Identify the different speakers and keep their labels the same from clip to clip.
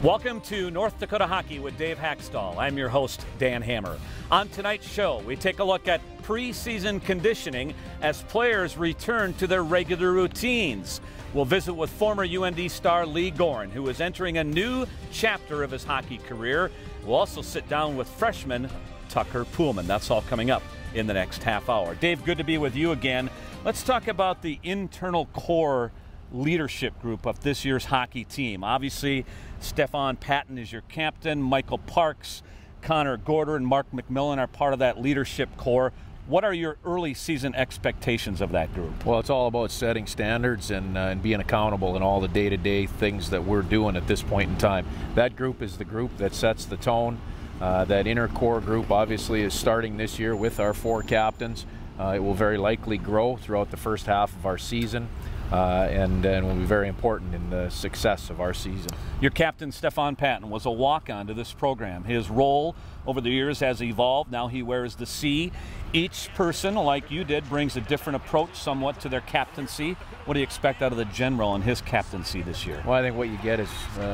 Speaker 1: Welcome to North Dakota Hockey with Dave Hakstol. I'm your host, Dan Hammer. On tonight's show, we take a look at preseason conditioning as players return to their regular routines. We'll visit with former UND star Lee Goren, who is entering a new chapter of his hockey career. We'll also sit down with freshman Tucker Poolman. That's all coming up in the next half hour. Dave, good to be with you again. Let's talk about the internal core leadership group of this year's hockey team. Obviously, Stefan Patton is your captain. Michael Parks, Connor Gorder, and Mark McMillan are part of that leadership core. What are your early season expectations of that group?
Speaker 2: Well, it's all about setting standards and being accountable in all the day-to-day things that we're doing at this point in time. That group is the group that sets the tone. That inner core group obviously is starting this year with our 4 captains. It will very likely grow throughout the first half of our season. And will be very important in the success of our season.
Speaker 1: Your captain, Stefan Patton, was a walk-on to this program. His role over the years has evolved. Now he wears the C. Each person, like you did, brings a different approach somewhat to their captaincy. What do you expect out of the general in his captaincy this year?
Speaker 2: Well, I think what you get is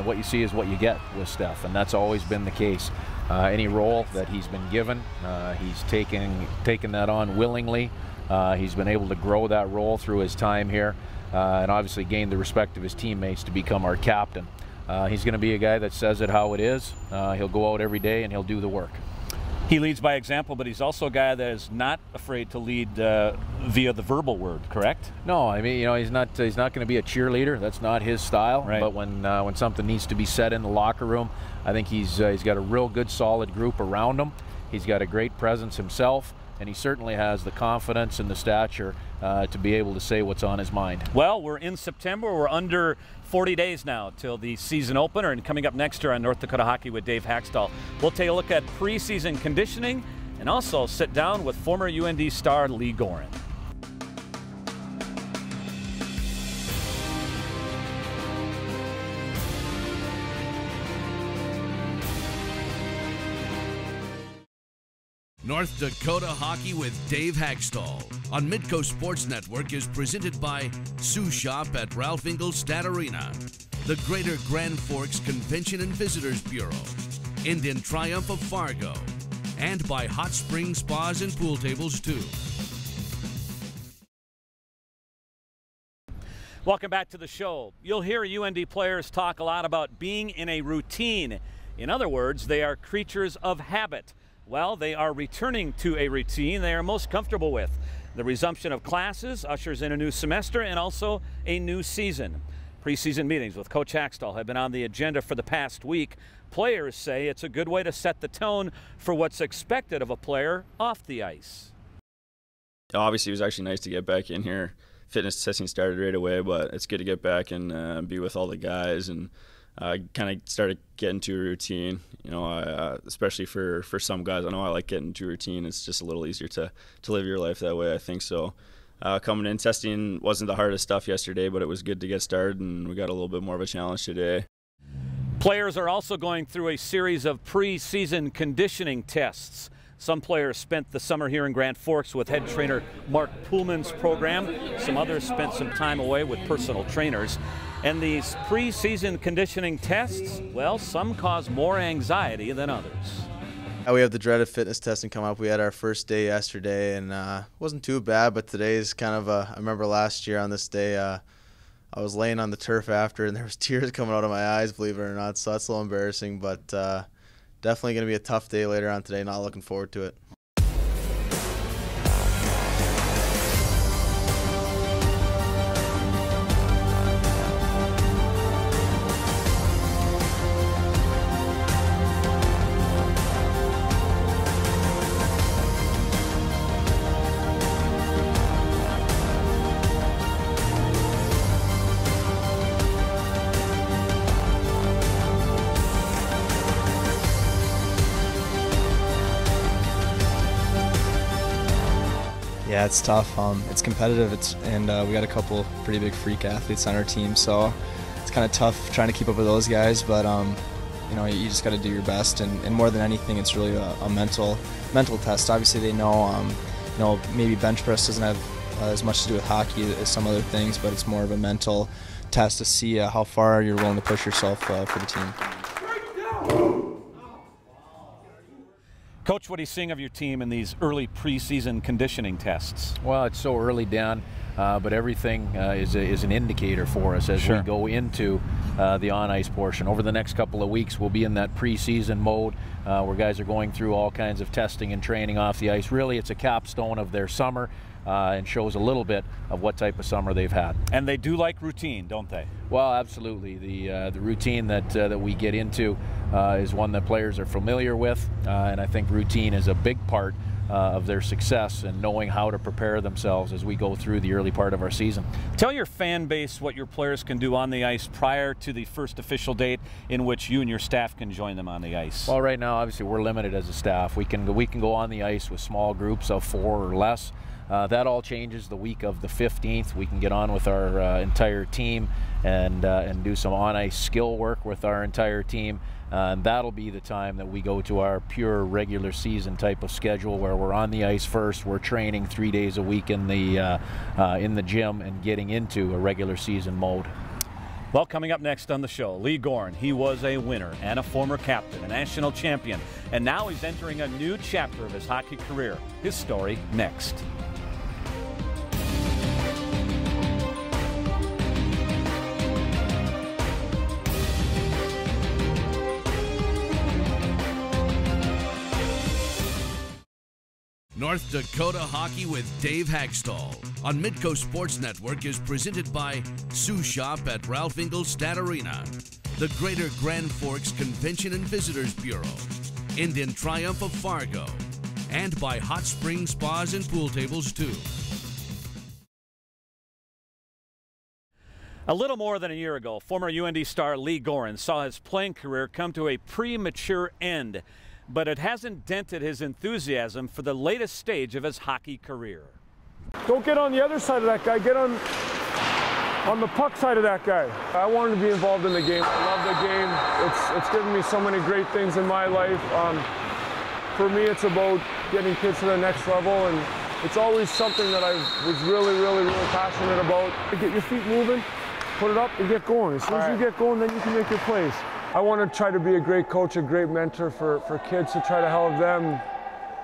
Speaker 2: what you see is what you get with Steph, and that's always been the case. Any role that he's been given, he's taken that on willingly. He's been able to grow that role through his time here. And obviously gained the respect of his teammates to become our captain. He's going to be a guy that says it how it is. He'll go out every day and he'll do the work.
Speaker 1: He leads by example, but he's also a guy that is not afraid to lead via the verbal word, correct?
Speaker 2: No, I mean, you know, he's not going to be a cheerleader. That's not his style.
Speaker 1: Right.
Speaker 2: But when something needs to be said in the locker room, I think he's got a real good, solid group around him. He's got a great presence himself, and he certainly has the confidence and the stature to be able to say what's on his mind.
Speaker 1: Well, we're in September. We're under 40 days now till the season opener, and coming up next year on North Dakota Hockey with Dave Hakstol, we'll take a look at preseason conditioning and also sit down with former UND star Lee Goren.
Speaker 3: North Dakota Hockey with Dave Hakstol on Midco Sports Network is presented by Sioux Shop at Ralph Ingolstadt Arena, the Greater Grand Forks Convention and Visitors Bureau, Indian Triumph of Fargo, and by Hot Spring Spas and Pool Tables too.
Speaker 1: Welcome back to the show. You'll hear UND players talk a lot about being in a routine. In other words, they are creatures of habit. Well, they are returning to a routine they are most comfortable with. The resumption of classes ushers in a new semester and also a new season. Preseason meetings with Coach Hakstol have been on the agenda for the past week. Players say it's a good way to set the tone for what's expected of a player off the ice.
Speaker 4: Obviously, it was actually nice to get back in here. Fitness testing started right away, but it's good to get back and be with all the guys and kind of started getting to a routine, you know, especially for some guys. I know I like getting to a routine. It's just a little easier to live your life that way, I think so. Coming in, testing wasn't the hardest stuff yesterday, but it was good to get started, and we got a little bit more of a challenge today.
Speaker 1: Players are also going through a series of preseason conditioning tests. Some players spent the summer here in Grand Forks with head trainer Mark Poolman's program. Some others spent some time away with personal trainers. And these preseason conditioning tests, well, some cause more anxiety than others.
Speaker 5: We have the dreaded fitness testing coming up. We had our first day yesterday, and it wasn't too bad, but today's kind of I remember last year on this day, I was laying on the turf after, and there was tears coming out of my eyes, believe it or not, so that's a little embarrassing, but definitely going to be a tough day later on today. Not looking forward to it.
Speaker 6: Yeah, it's tough. It's competitive, and we got a couple pretty big freak athletes on our team, so it's kind of tough trying to keep up with those guys. But you know, you just got to do your best, and more than anything, it's really a mental test. Obviously, they know, you know, maybe bench press doesn't have as much to do with hockey as some other things, but it's more of a mental test to see how far you're willing to push yourself for the team.
Speaker 1: Coach, what are you seeing of your team in these early preseason conditioning tests?
Speaker 2: Well, it's so early, Dan, but everything is an indicator for us as we go into the on-ice portion. Over the next couple of weeks, we'll be in that preseason mode where guys are going through all kinds of testing and training off the ice. Really, it's a capstone of their summer and shows a little bit of what type of summer they've had.
Speaker 1: And they do like routine, don't they?
Speaker 2: Well, absolutely. The routine that we get into is one that players are familiar with, and I think routine is a big part of their success and knowing how to prepare themselves as we go through the early part of our season.
Speaker 1: Tell your fan base what your players can do on the ice prior to the first official date in which you and your staff can join them on the ice.
Speaker 2: Well, right now, obviously, we're limited as a staff. We can go on the ice with small groups of 4 or less. That all changes the week of the 15th. We can get on with our entire team and do some on-ice skill work with our entire team. And that'll be the time that we go to our pure regular season type of schedule where we're on the ice first. We're training 3 days a week in the gym and getting into a regular season mode.
Speaker 1: Well, coming up next on the show, Lee Goren. He was a winner and a former captain, a national champion, and now he's entering a new chapter of his hockey career. His story next.
Speaker 3: North Dakota Hockey with Dave Hakstol on Midco Sports Network is presented by Sioux Shop at Ralph Ingalls Stat Arena, the Greater Grand Forks Convention and Visitors Bureau, Indian Triumph of Fargo, and by Hot Spring Spas and Pool Tables too.
Speaker 1: A little more than a year ago, former UND star Lee Goren saw his playing career come to a premature end, but it hasn't dented his enthusiasm for the latest stage of his hockey career.
Speaker 7: Don't get on the other side of that guy, get on the puck side of that guy. I wanted to be involved in the game. I love the game. It's given me so many great things in my life. For me, it's about getting kids to the next level, and it's always something that I was really passionate about. Get your feet moving, put it up, and get going. As soon as you get going, then you can make your plays. I want to try to be a great coach, a great mentor for kids to try to help them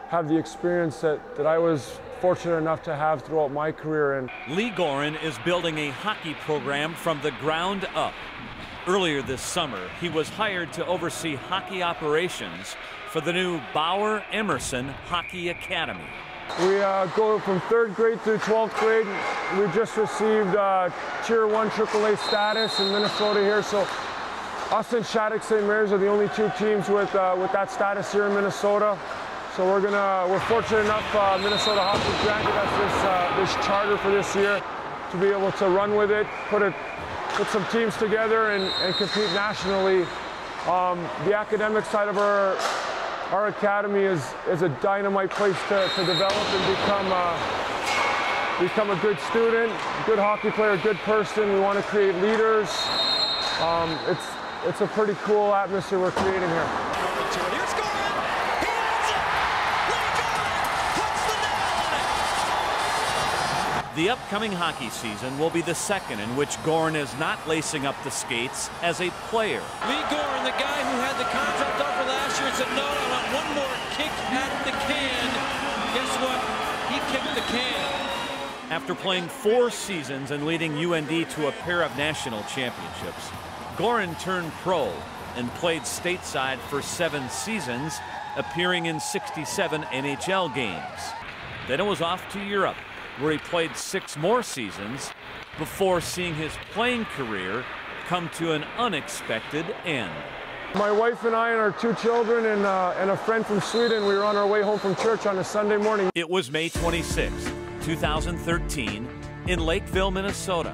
Speaker 7: have the experience that I was fortunate enough to have throughout my career. And
Speaker 1: Lee Goren is building a hockey program from the ground up. Earlier this summer, he was hired to oversee hockey operations for the new Bauer Emerson Hockey Academy.
Speaker 7: We go from 3rd grade through 12th grade. We just received Tier 1 AAA status in Minnesota here. So us and Shattuck St. Mary's are the only 2 teams with that status here in Minnesota. So we're fortunate enough, Minnesota Hockey granted us this charter for this year to be able to run with it, put some teams together and compete nationally. The academic side of our academy is a dynamite place to develop and become a good student, good hockey player, good person. We want to create leaders. It's a pretty cool atmosphere we're creating here.
Speaker 8: Here's Goran. He ends it. Lee Goren puts the nail on it.
Speaker 1: The upcoming hockey season will be the second in which Goren is not lacing up the skates as a player.
Speaker 8: Lee Goren, the guy who had the contract offer last year, said, no, I want one more kick at the can. Guess what? He kicked the can.
Speaker 1: After playing 4 seasons and leading UND to a pair of national championships, Goren turned pro and played stateside for 7 seasons, appearing in 67 NHL games. Then it was off to Europe, where he played 6 more seasons before seeing his playing career come to an unexpected end.
Speaker 7: My wife and I and our 2 children and a friend from Sweden, we were on our way home from church on a Sunday morning.
Speaker 1: It was May 26, 2013, in Lakeville, Minnesota,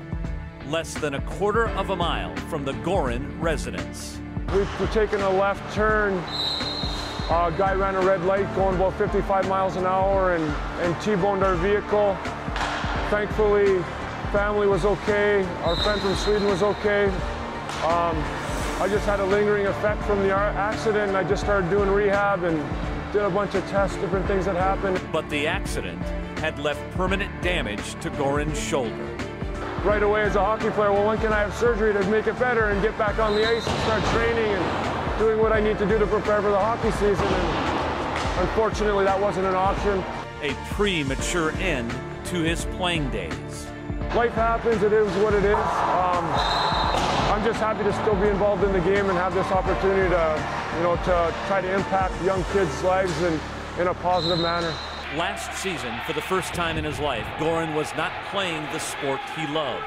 Speaker 1: less than a quarter of a mile from the Goren residence.
Speaker 7: We were taking a left turn. A guy ran a red light going about 55 miles an hour and T-boned our vehicle. Thankfully, family was okay. Our friend from Sweden was okay. I just had a lingering effect from the accident, and I just started doing rehab and did a bunch of tests, different things that happened.
Speaker 1: But the accident had left permanent damage to Goren's shoulder.
Speaker 7: Right away as a hockey player, well, when can I have surgery to make it better and get back on the ice and start training and doing what I need to do to prepare for the hockey season? And unfortunately, that wasn't an option.
Speaker 1: A premature end to his playing days.
Speaker 7: Life happens, it is what it is. I'm just happy to still be involved in the game and have this opportunity to try to impact young kids' lives in a positive manner.
Speaker 1: Last season, for the first time in his life, Goran was not playing the sport he loved.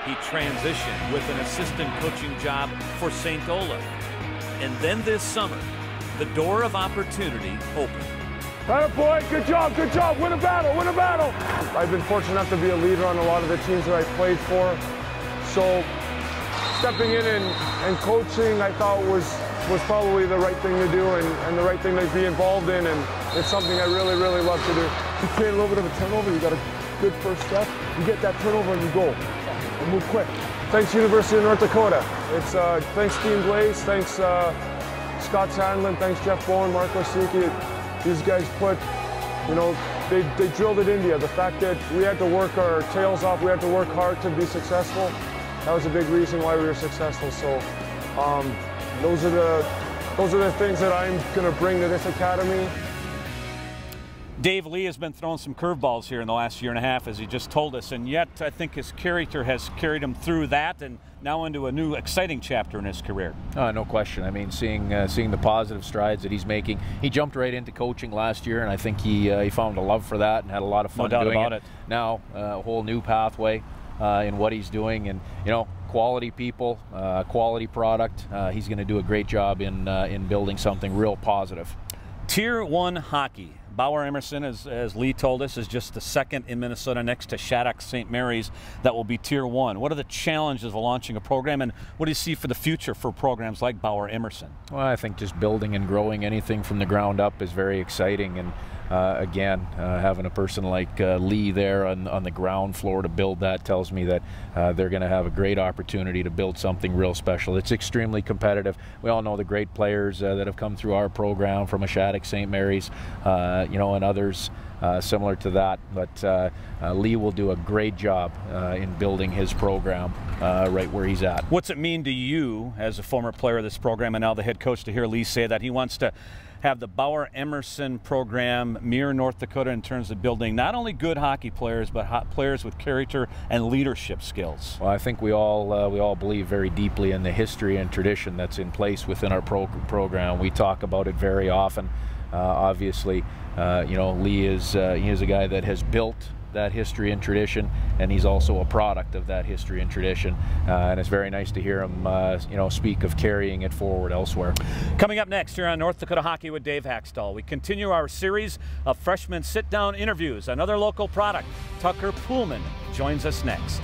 Speaker 1: He transitioned with an assistant coaching job for St. Olaf. And then this summer, the door of opportunity opened.
Speaker 7: Atta boy, good job, win a battle, win a battle. I've been fortunate enough to be a leader on a lot of the teams that I played for. So stepping in and coaching, I thought was probably the right thing to do and the right thing to be involved in, and it's something I really, really love to do. You create a little bit of a turnover, you got a good first step, you get that turnover and you go. And move quick. Thanks University of North Dakota. It's thanks Team Blaze, thanks Scott Sandlin, thanks Jeff Bowen, Mark Osiki. These guys put, they drilled it into you. The fact that we had to work our tails off, we had to work hard to be successful, that was a big reason why we were successful. So those are the things that I'm going to bring to this academy.
Speaker 1: Dave, Lee has been throwing some curveballs here in the last year and a half, as he just told us, and yet I think his character has carried him through that and now into a new exciting chapter in his career.
Speaker 2: No question. I mean, seeing the positive strides that he's making. He jumped right into coaching last year, and I think he found a love for that and had a lot of fun doing it. Now, a whole new pathway in what he's doing, and quality people, quality product. He's going to do a great job in building something real positive.
Speaker 1: Tier 1 hockey. Bauer Emerson, as Lee told us, is just the second in Minnesota next to Shattuck St. Mary's that will be Tier 1. What are the challenges of launching a program, and what do you see for the future for programs like Bauer Emerson?
Speaker 2: Well, I think just building and growing anything from the ground up is very exciting, and again, having a person like Lee there on the ground floor to build that tells me that they're going to have a great opportunity to build something real special. It's extremely competitive. We all know the great players that have come through our program from a Shattuck St. Mary's, and others similar to that. But Lee will do a great job in building his program right where he's at.
Speaker 1: What's it mean to you as a former player of this program and now the head coach to hear Lee say that he wants to have the Bauer Emerson program mirror North Dakota in terms of building not only good hockey players, but players with character and leadership skills?
Speaker 2: Well, I think we all believe very deeply in the history and tradition that's in place within our program. We talk about it very often. Obviously, Lee is he is a guy that has built that history and tradition, and he's also a product of that history and tradition, and it's very nice to hear him speak of carrying it forward elsewhere.
Speaker 1: Coming up next here on North Dakota Hockey with Dave Hakstol, we continue our series of freshman sit-down interviews. Another local product, Tucker Poolman, joins us next.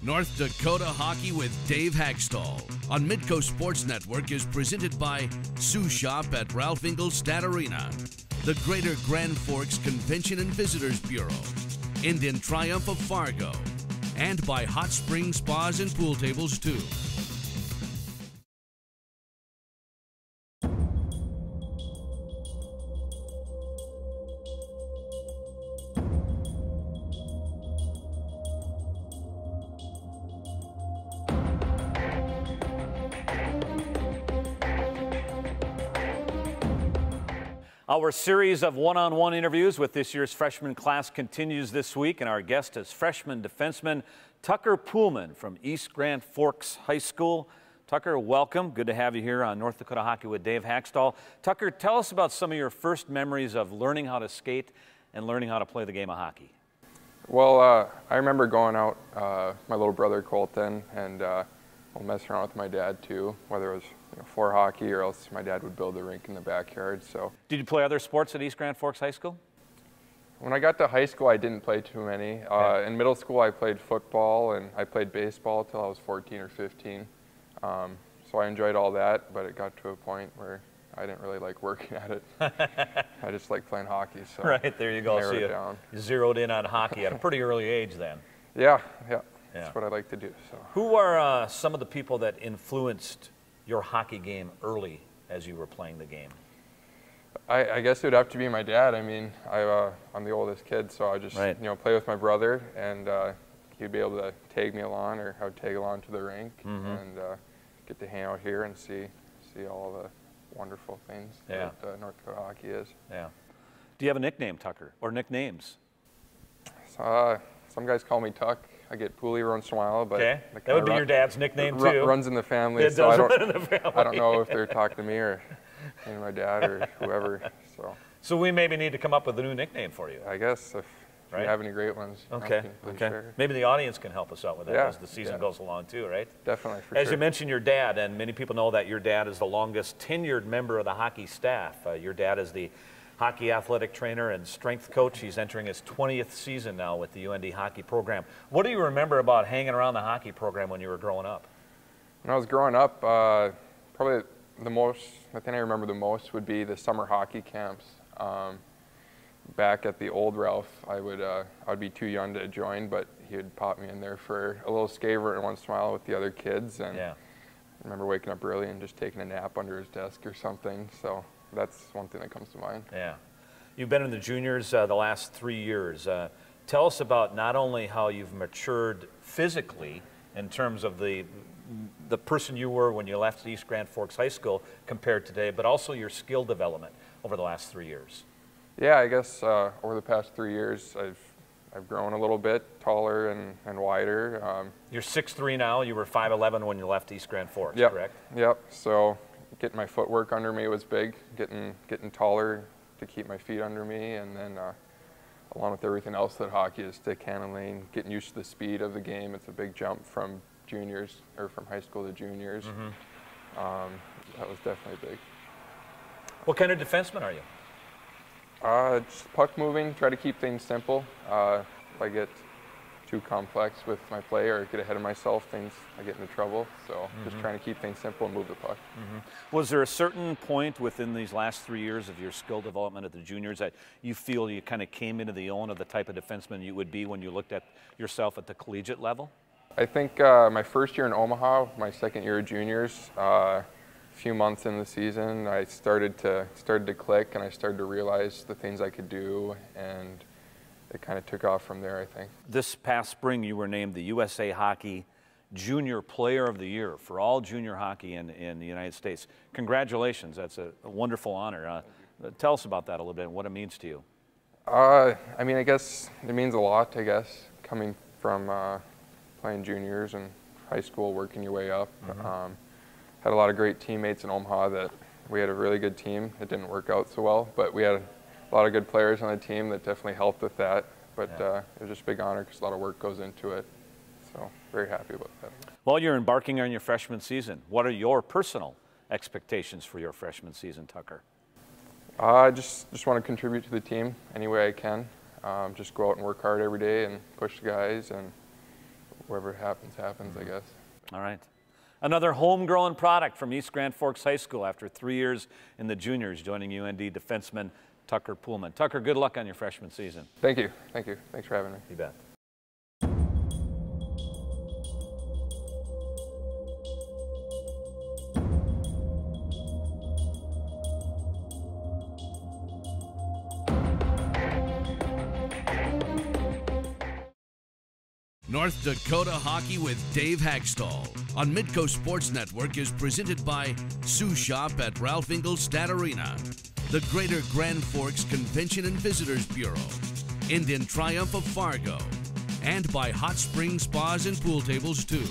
Speaker 3: North Dakota Hockey with Dave Hakstol on Midco Sports Network is presented by Sioux Shop at Ralph Engelstad Arena, the Greater Grand Forks Convention and Visitors Bureau, Indian Triumph of Fargo, and by Hot Spring Spas and Pool Tables too.
Speaker 1: Our series of one-on-one interviews with this year's freshman class continues this week, and our guest is freshman defenseman Tucker Poolman from East Grand Forks High School. Tucker, welcome. Good to have you here on North Dakota Hockey with Dave Hakstol. Tucker, tell us about some of your first memories of learning how to skate and learning how to play the game of hockey.
Speaker 9: Well, I remember going out, my little brother Colton, and messing around with my dad too, whether it was for hockey or else my dad would build a rink in the backyard. So,
Speaker 1: did you play other sports at East Grand Forks High School?
Speaker 9: When I got to high school, I didn't play too many. In middle school, I played football and I played baseball till I was 14 or 15. So I enjoyed all that, but it got to a point where I didn't really like working at it. I just like playing hockey. So
Speaker 1: right, there you go. So you zeroed in on hockey at a pretty early age then.
Speaker 9: Yeah. That's what I like to do. So,
Speaker 1: who are some of the people that influenced your hockey game early as you were playing the game?
Speaker 9: I guess it would have to be my dad. I mean, I'm the oldest kid, so I just play with my brother, and he'd be able to tag me along, or I would tag along to the rink, and get to hang out here and see all the wonderful things that North Dakota hockey is.
Speaker 1: Yeah. Do you have a nickname, Tucker, or nicknames?
Speaker 9: Some guys call me Tuck. I get Pooley once in a while, but
Speaker 1: that would be your dad's nickname too.
Speaker 9: Runs in the family.
Speaker 1: It
Speaker 9: so
Speaker 1: does run in the family.
Speaker 9: I don't know if they're talking to me or my dad or whoever.
Speaker 1: So we maybe need to come up with a new nickname for you.
Speaker 9: I guess if you have any great ones.
Speaker 1: Okay.
Speaker 9: Share.
Speaker 1: Maybe the audience can help us out with that as the season goes along too, right?
Speaker 9: Definitely.
Speaker 1: As you mentioned, your dad, and many people know that your dad is the longest tenured member of the hockey staff. Your dad is the hockey athletic trainer and strength coach. He's entering his 20th season now with the UND hockey program. What do you remember about hanging around the hockey program when you were growing up?
Speaker 9: When I was growing up, probably the thing I remember the most would be the summer hockey camps. Back at the old Ralph, I'd be too young to join, but he would pop me in there for a little skaver once in a while with the other kids. And I remember waking up early and just taking a nap under his desk or something. So that's one thing that comes to mind. Yeah.
Speaker 1: You've been in the juniors the last 3 years. Tell us about not only how you've matured physically in terms of the person you were when you left East Grand Forks High School compared to today, but also your skill development over the last 3 years.
Speaker 9: Yeah, I guess over the past 3 years, I've grown a little bit taller and wider.
Speaker 1: You're 6'3" now. You were 5'11" when you left East Grand Forks, correct?
Speaker 9: Yep. So getting my footwork under me was big. Getting taller to keep my feet under me, and then along with everything else that hockey is, stick handling, getting used to the speed of the game. It's a big jump from juniors or from high school to juniors. That was definitely big.
Speaker 1: What kind of defenseman are you?
Speaker 9: Just puck moving, try to keep things simple. If I get too complex with my play or get ahead of myself, I get into trouble. So just trying to keep things simple and move the puck.
Speaker 1: Was there a certain point within these last 3 years of your skill development at the juniors that you feel you kind of came into the own of the type of defenseman you would be when you looked at yourself at the collegiate level?
Speaker 9: I think my first year in Omaha, my second year of juniors, few months in the season, I started to click, and I started to realize the things I could do, and it kind of took off from there, I think.
Speaker 1: This past spring, you were named the USA Hockey Junior Player of the Year for all junior hockey in the United States. Congratulations, that's a wonderful honor. Tell us about that a little bit and what it means to you.
Speaker 9: I mean, I guess it means a lot, I guess, coming from playing juniors and high school, working your way up. Had a lot of great teammates in Omaha that we had a really good team. It didn't work out so well, but we had a lot of good players on the team that definitely helped with that. But it was just a big honor because a lot of work goes into it. So very happy about that.
Speaker 1: Well, you're embarking on your freshman season. What are your personal expectations for your freshman season, Tucker?
Speaker 9: I just want to contribute to the team any way I can. Just go out and work hard every day and push the guys, and whatever happens, happens, I guess.
Speaker 1: All right. Another homegrown product from East Grand Forks High School after 3 years in the juniors, joining UND defenseman Tucker Poolman. Tucker, good luck on your freshman season.
Speaker 9: Thank you. Thank you. Thanks for having me.
Speaker 1: You bet.
Speaker 3: North Dakota Hockey with Dave Hakstol on Midco Sports Network is presented by Sioux Shop at Ralph Ingalls Stat Arena, the Greater Grand Forks Convention and Visitors Bureau, Indian Triumph of Fargo, and by Hot Spring Spas and Pool Tables too.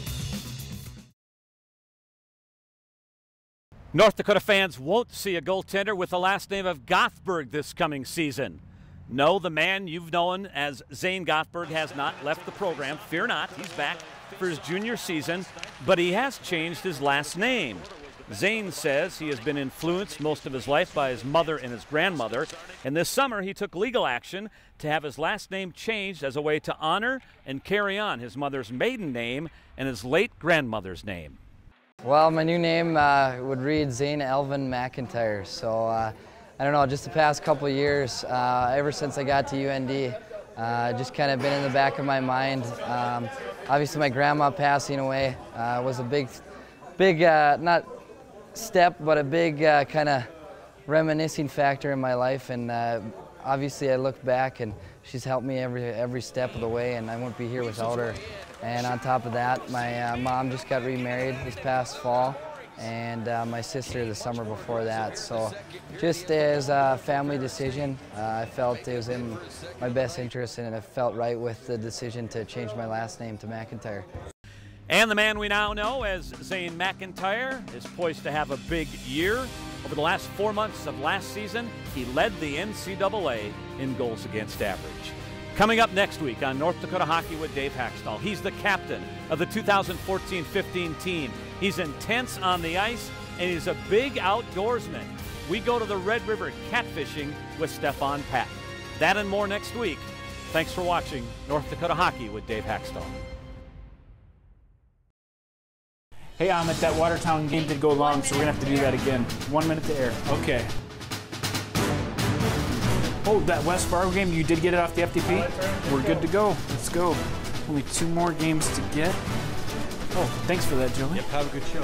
Speaker 1: North Dakota fans won't see a goaltender with the last name of Gothberg this coming season. No, the man you've known as Zane Gothberg has not left the program. Fear not, he's back for his junior season, but he has changed his last name. Zane says he has been influenced most of his life by his mother and his grandmother, and this summer he took legal action to have his last name changed as a way to honor and carry on his mother's maiden name and his late grandmother's name.
Speaker 10: Well, my new name would read Zane Alvin McIntyre, so I don't know, just the past couple of years, ever since I got to UND, just kind of been in the back of my mind. Obviously my grandma passing away was a big, not step, but a big kind of reminiscing factor in my life, and obviously I look back and she's helped me every step of the way, and I wouldn't be here without her. And on top of that, my mom just got remarried this past fall, and my sister the summer before that. So just as a family decision, I felt it was in my best interest, and it felt right with the decision to change my last name to McIntyre.
Speaker 1: And the man we now know as Zane McIntyre is poised to have a big year. Over the last 4 months of last season, he led the NCAA in goals against average. Coming up next week on North Dakota Hockey with Dave Hakstol, he's the captain of the 2014-15 team. He's intense on the ice, and he's a big outdoorsman. We go to the Red River catfishing with Stefan Patton. That and more next week. Thanks for watching North Dakota Hockey with Dave Hakstol.
Speaker 11: Hey, Amit, that Watertown game did go long, so we're going to have to do that again. 1 minute to air. Okay. Oh, that West Fargo game, you did get it off the FTP? We're good to go. Let's go. Only 2 more games to get. Oh, thanks for that, Joey.
Speaker 12: Yep, have a good show.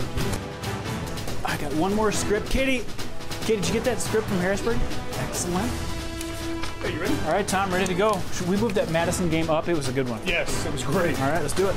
Speaker 11: I got 1 more script. Katie, did you get that script from Harrisburg? Excellent.
Speaker 12: Are you ready?
Speaker 11: All right, Tom, ready to go. Should we move that Madison game up? It was a good one.
Speaker 12: Yes, it was great.
Speaker 11: All right, let's do it.